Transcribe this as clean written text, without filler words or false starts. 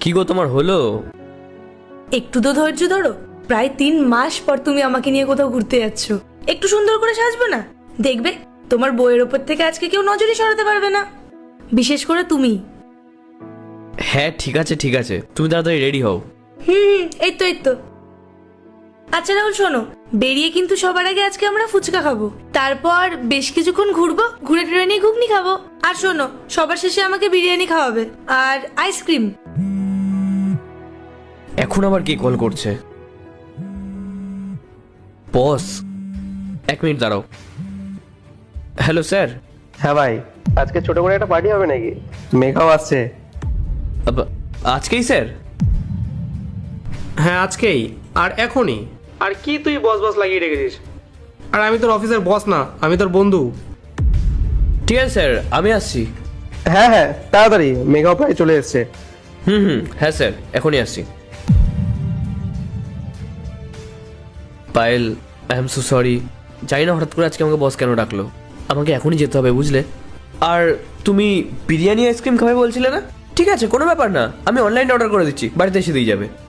কি গো তোমার হলো? একটু তো ধৈর্য ধরো। প্রায় 3 মাস পর তুমি আমাকে নিয়ে কোথাও ঘুরতে যাচ্ছ। একটু সুন্দর করে সাজবে না? দেখবে তোমার বইয়ের ওপর থেকে আজকে কেউ নজরই সরাতে পারবে না, বিশেষ করে তুমি। হ্যাঁ ঠিক আছে ঠিক আছে, তুমি তাড়াতাড়ি রেডি হও। এই তো। আচ্ছা রাহুল শোনো, বেরিয়ে কিন্তু সবার আগে আজকে আমরা ফুচকা খাবো, তারপর বেশ কিছুক্ষণ ঘুরবো, ঘুরে ট্রেনে ঘুগনি খাবো, আর শোনো সবার শেষে আমাকে বিরিয়ানি খাওয়াবে আর আইসক্রিম। এখন আবার কে কল করছে? বস, 1 মিনিট দাঁড়াও। Hello sir. হ্যাঁ ভাই, আজকে ছোট করে একটা পার্টি হবে নাকি? মেঘাও আসছে। আজকেই স্যার? হ্যাঁ আজকেই, আর এখনই। আর কি তুই বস বস লাগিয়ে রেখেছিস? আর আমি তোর অফিসের বস না, আমি তোর বন্ধু। ঠিক আছে স্যার, আমি আসছি। হ্যাঁ হ্যাঁ, তাড়াতাড়ি, মেঘাও প্রায় চলে এসছে। হ্যাঁ স্যার, এখনই আসছি। Payel, I am so sorry. জানি না হঠাৎ করে আজকে আমাকে বস কেন ডাকলো। আমাকে এখনই যেতে হবে বুঝলে। আর তুমি বিরিয়ানি আইসক্রিম খাবে বলছিলে না? ঠিক আছে, কোনো ব্যাপার না, আমি অনলাইনে অর্ডার করে দিচ্ছি, বাড়িতে এসে দিয়ে যাবে।